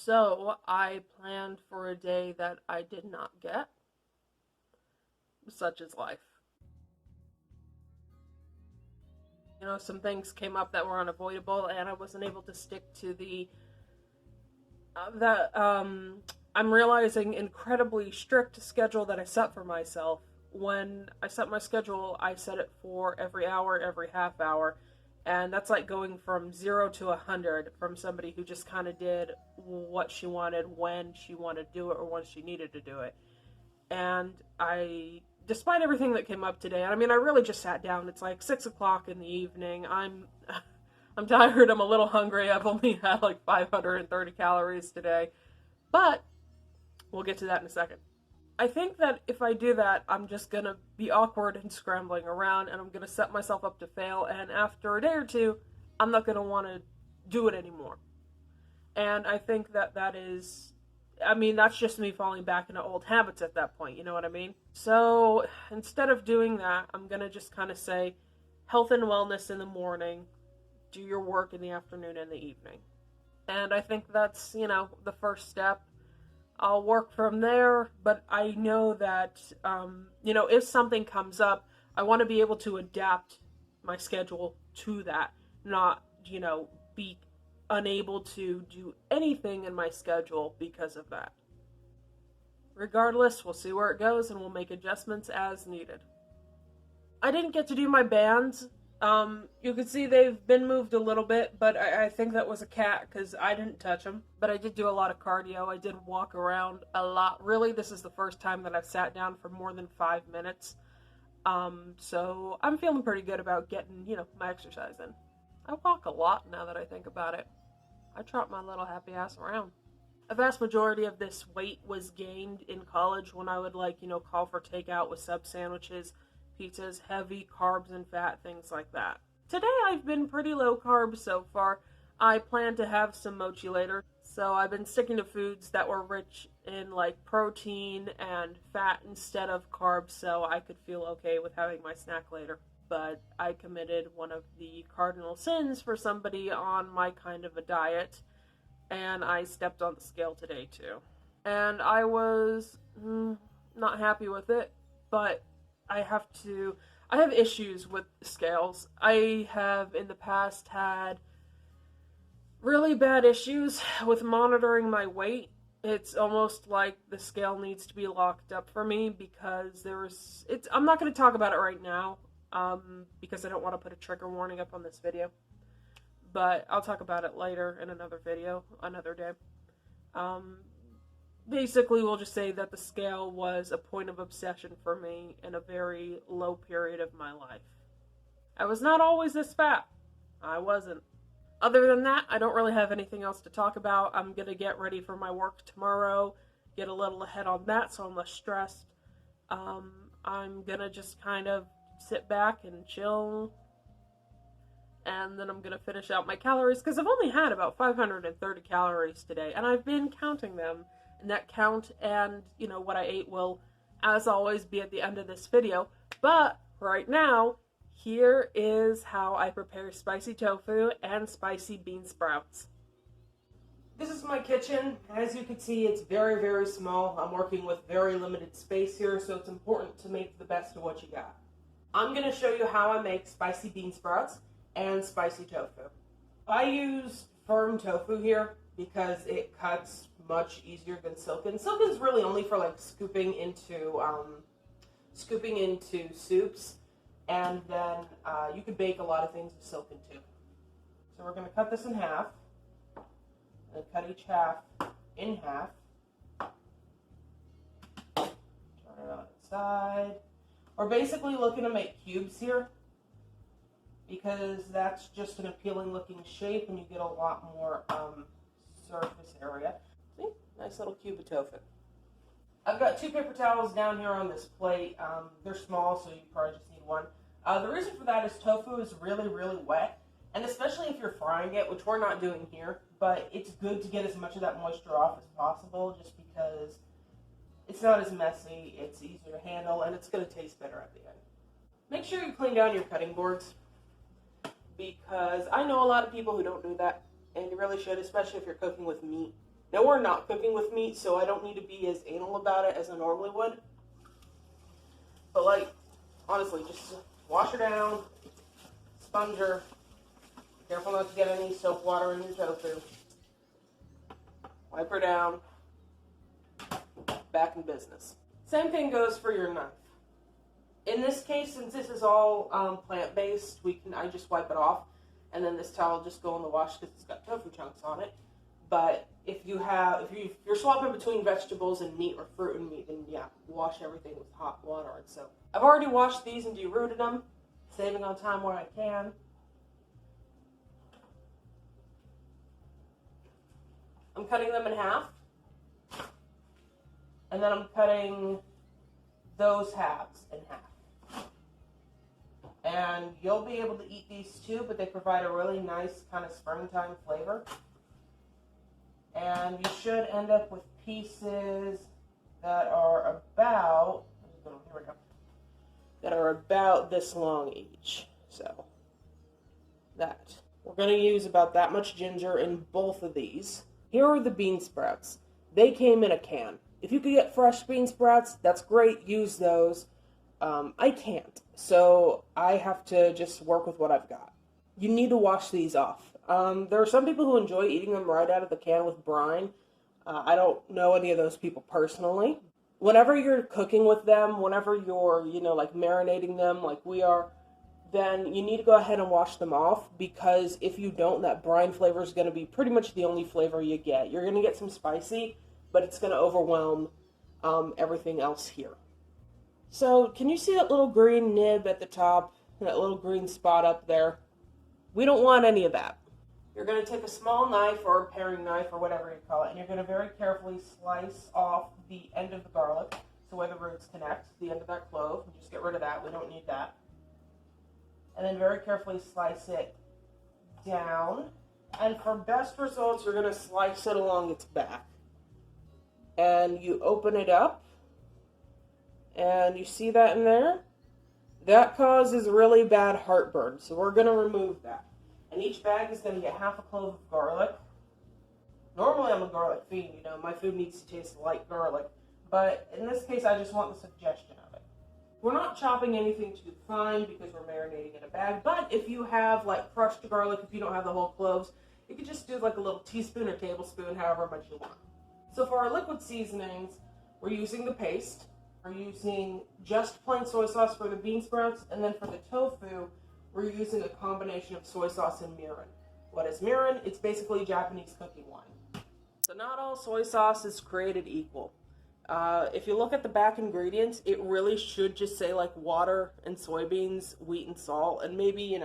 So I planned for a day that I did not get, such as life. Some things came up that were unavoidable, and I wasn't able to stick to the I'm realizing incredibly strict schedule that I set for myself. When I set my schedule, I set it for every hour, every half hour, and that's like going from 0 to 100 from somebody who just kind of did what she wanted, when she wanted to do it, or when she needed to do it. And despite everything that came up today, I really just sat down. It's like 6 o'clock in the evening. I'm tired. I'm a little hungry. I've only had like 530 calories today, but we'll get to that in a second. I think that if I do that, I'm just gonna be awkward and scrambling around, and I'm gonna set myself up to fail. And after a day or two, I'm not gonna want to do it anymore. And I think that's just me falling back into old habits at that point, you know what I mean? So instead of doing that, I'm going to just kind of say health and wellness in the morning, do your work in the afternoon and the evening. And I think that's, the first step. I'll work from there, but I know that, if something comes up, I want to be able to adapt my schedule to that, not, be unable to do anything in my schedule because of that. Regardless, we'll see where it goes and we'll make adjustments as needed. I didn't get to do my bands. You can see they've been moved a little bit, but I think that was a cat because I didn't touch them. But I did do a lot of cardio. I did walk around a lot. Really, this is the first time that I've sat down for more than 5 minutes. So I'm feeling pretty good about getting, my exercise in. I walk a lot now that I think about it. I trot my little happy ass around. A vast majority of this weight was gained in college when I would call for takeout with sub sandwiches, pizzas, heavy carbs and fat, things like that. Today I've been pretty low carb so far. I plan to have some mochi later. So I've been sticking to foods that were rich in protein and fat instead of carbs so I could feel okay with having my snack later. But I committed one of the cardinal sins for somebody on my kind of a diet, and I stepped on the scale today too. And I was not happy with it, but I have issues with scales. I have in the past had really bad issues with monitoring my weight. It's almost like the scale needs to be locked up for me because I'm not going to talk about it right now. Because I don't want to put a trigger warning up on this video. But I'll talk about it later in another video, another day. Basically, we'll just say that the scale was a point of obsession for me in a very low period of my life. I was not always this fat. I wasn't. Other than that, I don't really have anything else to talk about. I'm going to get ready for my work tomorrow, get a little ahead on that so I'm less stressed. I'm going to just kind of sit back and chill, and then I'm gonna finish out my calories because I've only had about 530 calories today, and I've been counting them, and that count and what I ate will, as always, be at the end of this video. But right now, here is how I prepare spicy tofu and spicy bean sprouts. This is my kitchen. As you can see, it's very, very small. I'm working with very limited space here, so it's important to make the best of what you got. I'm going to show you how I make spicy bean sprouts and spicy tofu. I use firm tofu here because it cuts much easier than silken. Silken is really only for scooping into soups, and then you can bake a lot of things with silken too. So we're going to cut this in half, and cut each half in half. Turn it on its side. We're basically looking to make cubes here because that's just an appealing looking shape and you get a lot more surface area. See? Nice little cube of tofu. I've got 2 paper towels down here on this plate. They're small, so you probably just need one. The reason for that is tofu is really, really wet, and especially if you're frying it, which we're not doing here, but it's good to get as much of that moisture off as possible just because it's not as messy, it's easier to handle, and it's going to taste better at the end. Make sure you clean down your cutting boards because I know a lot of people who don't do that, and you really should, especially if you're cooking with meat. Now we're not cooking with meat, so I don't need to be as anal about it as I normally would. But like, honestly, just wash her down, sponge her. Careful not to get any soap water in your tofu. Wipe her down. Back in business. Same thing goes for your knife. In this case, since this is all plant-based, I just wipe it off, and then this towel will just go in the wash because it's got tofu chunks on it. But if you're swapping between vegetables and meat or fruit and meat, then yeah, wash everything with hot water and soap. I've already washed these and derooted them, saving on time where I can. I'm cutting them in half, and then I'm cutting those halves in half. And you'll be able to eat these too, but they provide a really nice kind of springtime flavor. And you should end up with pieces that are about, this long each. So, that. We're going to use about that much ginger in both of these. Here are the bean sprouts. They came in a can. If you could get fresh bean sprouts, that's great. Use those. I can't, so I have to just work with what I've got. You need to wash these off. There are some people who enjoy eating them right out of the can with brine. I don't know any of those people personally. Whenever you're cooking with them, whenever you're, like marinating them like we are, then you need to go ahead and wash them off, because if you don't, that brine flavor is going to be pretty much the only flavor you get. You're going to get some spicy, but it's going to overwhelm everything else here. So, can you see that little green nib at the top? That little green spot up there? We don't want any of that. You're going to take a small knife or a paring knife or whatever you call it, and you're going to very carefully slice off the end of the garlic, so where the roots connect, the end of that clove. Just get rid of that. We don't need that. And then very carefully slice it down. And for best results, you're going to slice it along its back. And you open it up. And you see that in there? That causes really bad heartburn, so we're going to remove that. And each bag is going to get half a clove of garlic. Normally I'm a garlic fiend, my food needs to taste like garlic. But in this case, I just want the suggestion of it. We're not chopping anything too fine because we're marinating in a bag, but if you have like crushed garlic, if you don't have the whole cloves, you could just do like a little teaspoon or tablespoon, however much you want. So for our liquid seasonings, we're using the paste. We're using just plain soy sauce for the bean sprouts, and then for the tofu, we're using a combination of soy sauce and mirin. What is mirin? It's basically Japanese cooking wine. So not all soy sauce is created equal. If you look at the back ingredients, it really should just say like water and soybeans, wheat and salt, and maybe,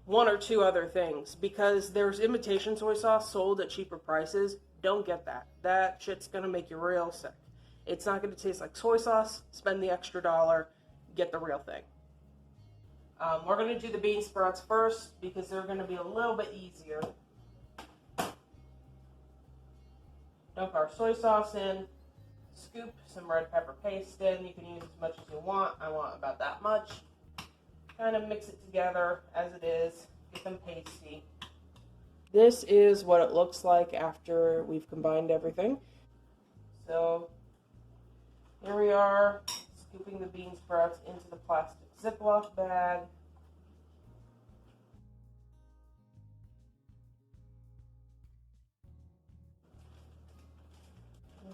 one or two other things, because there's imitation soy sauce sold at cheaper prices. Don't get that. That shit's gonna make you real sick. It's not going to taste like soy sauce. Spend the extra $1. Get the real thing. We're going to do the bean sprouts first because they're going to be a little bit easier. Dump our soy sauce in. Scoop some red pepper paste in. You can use as much as you want. I want about that much. Kind of mix it together as it is. Get them pasty. This is what it looks like after we've combined everything. So here we are, scooping the bean sprouts into the plastic Ziploc bag.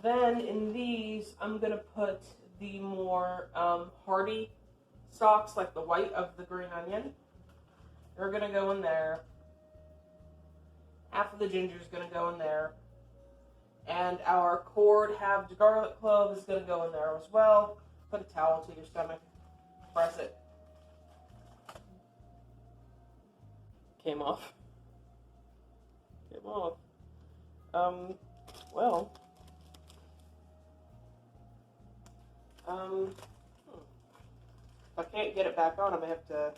Then in these, I'm going to put the more hearty stalks, like the white of the green onion. They're going to go in there. Half of the ginger is going to go in there. And our cored halved garlic clove is going to go in there as well. Put a towel to your stomach. Press it. Came off. Came off. Well. If I can't get it back on, I'm going to have to...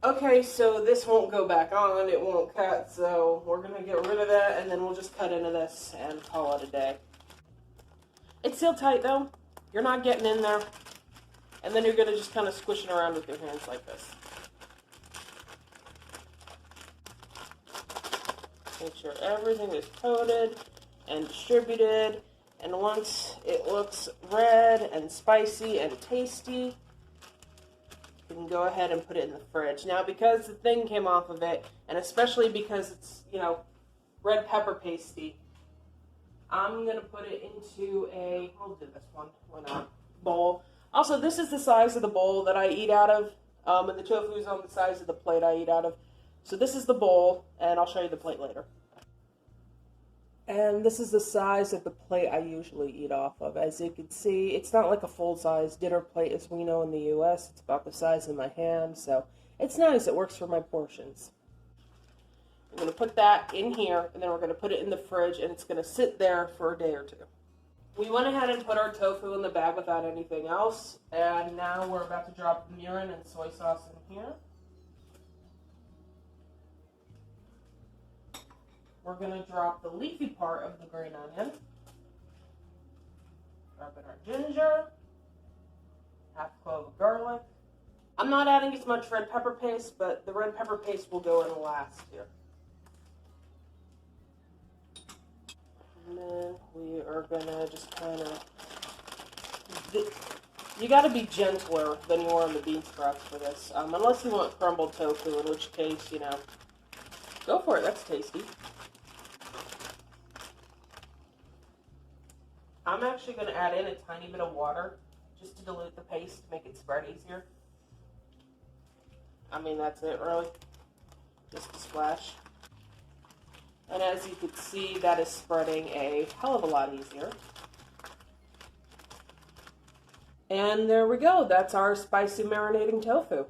Okay, so this won't go back on, it won't cut, so we're going to get rid of that, and then we'll just cut into this and call it a day. It's still tight, though. You're not getting in there. And then you're going to just kind of squish it around with your hands like this. Make sure everything is coated and distributed. And once it looks red and spicy and tasty, you can go ahead and put it in the fridge. Now, because the thing came off of it, and especially because it's, red pepper pasty, I'm going to put it into I'll do this one, why not, bowl. Also, this is the size of the bowl that I eat out of, and the tofu is on the size of the plate I eat out of. So this is the bowl, and I'll show you the plate later. And this is the size of the plate I usually eat off of. As you can see, it's not like a full-size dinner plate as we know in the U.S. It's about the size of my hand, so it's nice. It works for my portions. I'm going to put that in here, and then we're going to put it in the fridge, and it's going to sit there for a day or two. We went ahead and put our tofu in the bag without anything else, and now we're about to drop the mirin and soy sauce in here. We're going to drop the leafy part of the green onion. Drop in our ginger, half clove of garlic. I'm not adding as much red pepper paste, but the red pepper paste will go in last here. And then we are going to just kind of... You got to be gentler than you are on the bean sprouts for this, unless you want crumbled tofu, in which case, go for it. That's tasty. I'm actually going to add in a tiny bit of water just to dilute the paste to make it spread easier. That's it, really. Just a splash. And as you can see, that is spreading a hell of a lot easier. And there we go. That's our spicy marinating tofu.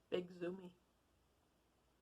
Big zoomy.